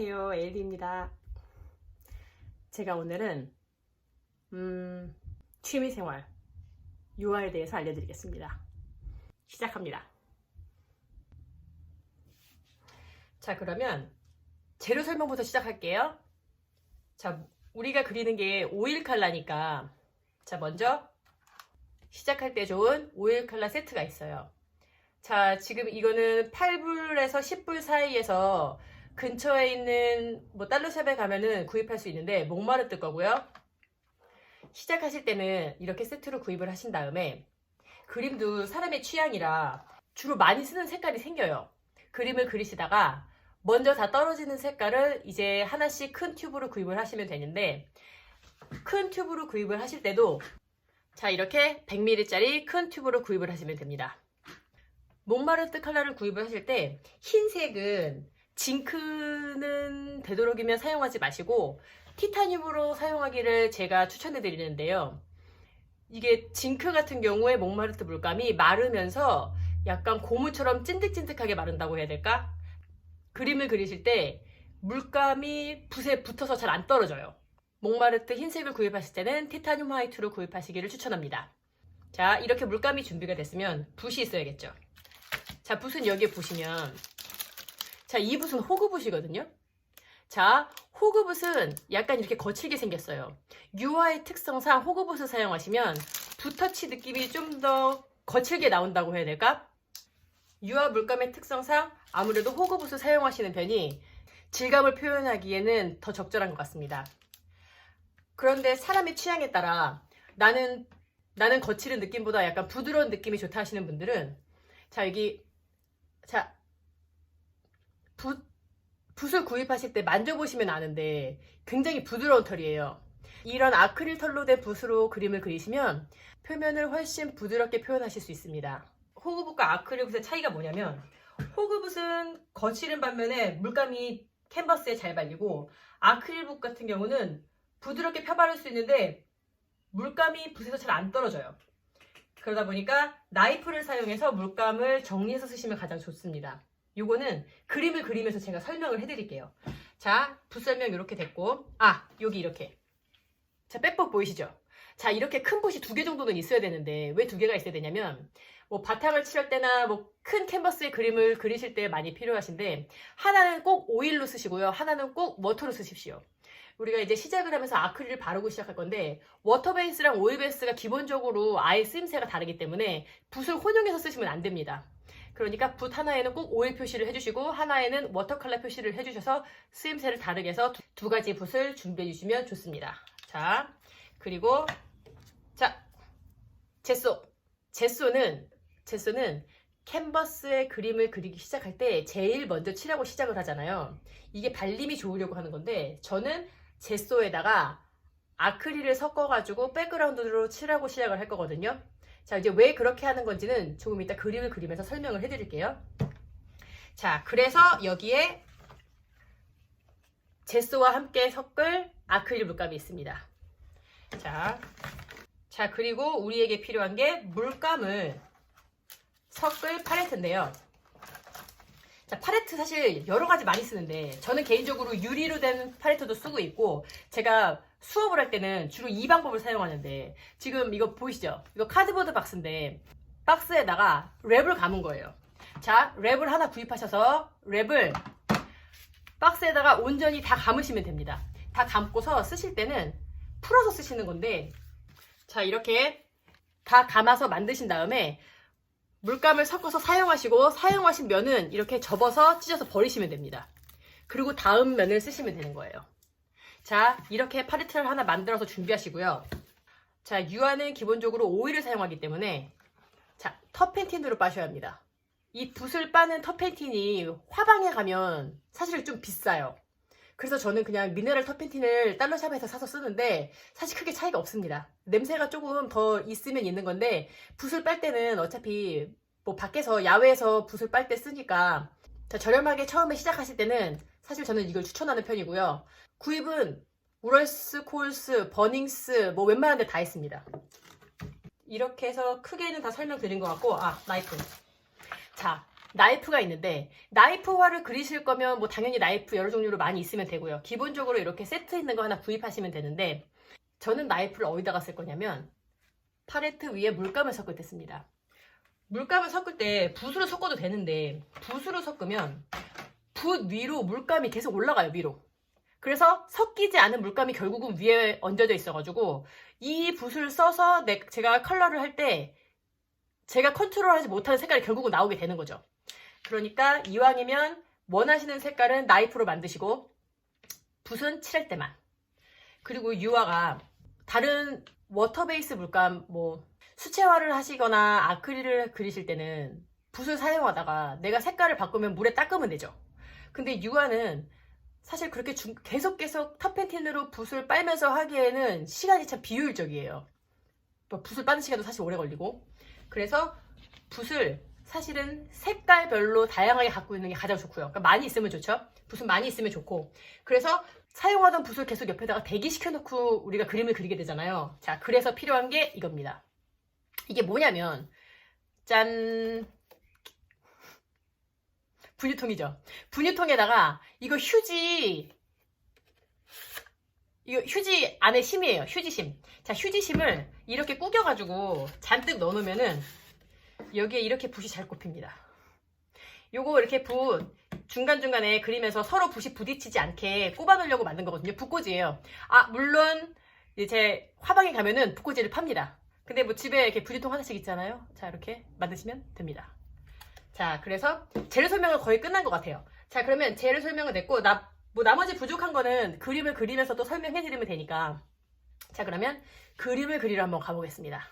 안녕하세요, 에일리입니다. 제가 오늘은 취미생활 유아에 대해서 알려드리겠습니다. 시작합니다. 자, 그러면 재료 설명부터 시작할게요. 자, 우리가 그리는 게 오일 컬러니까 자, 먼저 시작할 때 좋은 오일 컬러 세트가 있어요. 자, 지금 이거는 8불에서 10불 사이에서 근처에 있는 달러샵에 가면은 구입할 수 있는데 몽마르트 거고요. 시작하실 때는 이렇게 세트로 구입을 하신 다음에 그림도 사람의 취향이라 주로 많이 쓰는 색깔이 생겨요. 그림을 그리시다가 먼저 다 떨어지는 색깔을 이제 하나씩 큰 튜브로 구입을 하시면 되는데 큰 튜브로 구입을 하실 때도 자, 이렇게 100ml짜리 큰 튜브로 구입을 하시면 됩니다. 몽마르트 컬러를 구입을 하실 때 흰색은 징크는 되도록이면 사용하지 마시고 티타늄으로 사용하기를 제가 추천해 드리는데요. 이게 징크 같은 경우에 몽마르트 물감이 마르면서 약간 고무처럼 찐득찐득하게 마른다고 해야 될까? 그림을 그리실 때 물감이 붓에 붙어서 잘 안 떨어져요. 몽마르트 흰색을 구입하실 때는 티타늄 화이트로 구입하시기를 추천합니다. 자, 이렇게 물감이 준비가 됐으면 붓이 있어야겠죠. 자, 붓은 여기에 보시면 자, 이 붓은 호그붓이거든요. 자, 호그붓은 약간 이렇게 거칠게 생겼어요. 유화의 특성상 호그붓을 사용하시면 붓터치 느낌이 좀 더 거칠게 나온다고 해야 될까? 유화 물감의 특성상 아무래도 호그붓을 사용하시는 편이 질감을 표현하기에는 더 적절한 것 같습니다. 그런데 사람의 취향에 따라 나는 거칠은 느낌보다 약간 부드러운 느낌이 좋다 하시는 분들은 자, 여기 자, 붓을 구입하실 때 만져보시면 아는데 굉장히 부드러운 털이에요. 이런 아크릴 털로 된 붓으로 그림을 그리시면 표면을 훨씬 부드럽게 표현하실 수 있습니다. 호그붓과 아크릴 붓의 차이가 뭐냐면 호그붓은 거칠은 반면에 물감이 캔버스에 잘 발리고 아크릴 붓 같은 경우는 부드럽게 펴바를 수 있는데 물감이 붓에서 잘 안 떨어져요. 그러다 보니까 나이프를 사용해서 물감을 정리해서 쓰시면 가장 좋습니다. 요거는 그림을 그리면서 제가 설명을 해드릴게요. 자, 붓 설명 이렇게 됐고 여기 이렇게 자, 백법 보이시죠? 자, 이렇게 큰 붓이 2개 정도는 있어야 되는데 왜 2개가 있어야 되냐면 바탕을 칠할 때나 큰 캔버스에 그림을 그리실 때 많이 필요하신데 하나는 꼭 오일로 쓰시고요. 하나는 꼭 워터로 쓰십시오. 우리가 이제 시작을 하면서 아크릴을 바르고 시작할 건데 워터 베이스랑 오일 베이스가 기본적으로 아예 쓰임새가 다르기 때문에 붓을 혼용해서 쓰시면 안 됩니다. 그러니까 붓 하나에는 꼭 오일 표시를 해주시고 하나에는 워터 컬러 표시를 해주셔서 쓰임새를 다르게 해서 두 가지 붓을 준비해 주시면 좋습니다. 자, 그리고 자, 제소는 캔버스에 그림을 그리기 시작할 때 제일 먼저 칠하고 시작을 하잖아요. 이게 발림이 좋으려고 하는 건데 저는 제소에다가 아크릴을 섞어가지고 백그라운드로 칠하고 시작을 할 거거든요. 자, 이제 왜 그렇게 하는 건지는 조금 이따 그림을 그리면서 설명을 해드릴게요. 자, 그래서 여기에 제소와 함께 섞을 아크릴 물감이 있습니다. 자, 그리고 우리에게 필요한 게 물감을 섞을 팔레트인데요. 자, 팔레트 사실 여러 가지 많이 쓰는데 저는 개인적으로 유리로 된 팔레트도 쓰고 있고 제가 수업을 할 때는 주로 이 방법을 사용하는데 지금 이거 보이시죠? 이거 카드보드 박스인데 박스에다가 랩을 감은 거예요. 자, 랩을 하나 구입하셔서 랩을 박스에다가 온전히 다 감으시면 됩니다. 다 감고서 쓰실 때는 풀어서 쓰시는 건데 자, 이렇게 다 감아서 만드신 다음에 물감을 섞어서 사용하시고 사용하신 면은 이렇게 접어서 찢어서 버리시면 됩니다. 그리고 다음 면을 쓰시면 되는 거예요. 자, 이렇게 팔레트를 하나 만들어서 준비하시고요. 자, 유화는 기본적으로 오일을 사용하기 때문에 자, 터펜틴으로 빠셔야 합니다. 이 붓을 빠는 터펜틴이 화방에 가면 사실 좀 비싸요. 그래서 저는 그냥 미네랄 터펜틴을 달러샵에서 사서 쓰는데 사실 크게 차이가 없습니다. 냄새가 조금 더 있으면 있는 건데 붓을 빨 때는 어차피 밖에서 야외에서 붓을 빨 때 쓰니까 자, 저렴하게 처음에 시작하실 때는 사실 저는 이걸 추천하는 편이고요. 구입은 우럴스, 콜스, 버닝스 웬만한 데 다 있습니다. 이렇게 해서 크게는 다 설명드린 것 같고 나이프. 자, 나이프가 있는데, 나이프화를 그리실 거면 뭐 당연히 나이프 여러 종류로 많이 있으면 되고요. 기본적으로 이렇게 세트 있는 거 하나 구입하시면 되는데, 저는 나이프를 어디다가 쓸 거냐면 팔레트 위에 물감을 섞을 때 씁니다. 물감을 섞을 때 붓으로 섞어도 되는데, 붓으로 섞으면 붓 위로 물감이 계속 올라가요, 위로. 그래서 섞이지 않은 물감이 결국은 위에 얹어져 있어가지고 이 붓을 써서 제가 컬러를 할 때 제가 컨트롤하지 못하는 색깔이 결국은 나오게 되는 거죠. 그러니까 이왕이면 원하시는 색깔은 나이프로 만드시고 붓은 칠할 때만. 그리고 유화가 다른 워터 베이스 물감, 뭐 수채화를 하시거나 아크릴을 그리실 때는 붓을 사용하다가 내가 색깔을 바꾸면 물에 닦으면 되죠. 근데 유화는 사실 그렇게 계속 터펜틴으로 붓을 빨면서 하기에는 시간이 참 비효율적이에요. 뭐 붓을 빠는 시간도 사실 오래 걸리고. 그래서 붓을 사실은 색깔별로 다양하게 갖고 있는 게 가장 좋고요. 그러니까 많이 있으면 좋죠. 붓은 많이 있으면 좋고. 그래서 사용하던 붓을 계속 옆에다가 대기시켜 놓고 우리가 그림을 그리게 되잖아요. 자, 그래서 필요한 게 이겁니다. 이게 뭐냐면 짠! 분유통이죠. 분유통에다가 이거 휴지 안에 심이에요. 휴지심. 자, 휴지심을 이렇게 구겨가지고 잔뜩 넣어놓으면은 여기에 이렇게 붓이 잘 꼽힙니다. 요거 이렇게 붓 중간중간에 그리면서 서로 붓이 부딪히지 않게 꼽아놓으려고 만든 거거든요. 붓꽂이에요. 아, 물론 제 화방에 가면은 붓꽂이를 팝니다. 근데 뭐 집에 이렇게 분유통 하나씩 있잖아요. 자, 이렇게 만드시면 됩니다. 자, 그래서 재료 설명은 거의 끝난 것 같아요. 자, 그러면 재료 설명은 됐고, 뭐 나머지 부족한 거는 그림을 그리면서 또 설명해드리면 되니까. 자, 그러면 그림을 그리러 한번 가보겠습니다.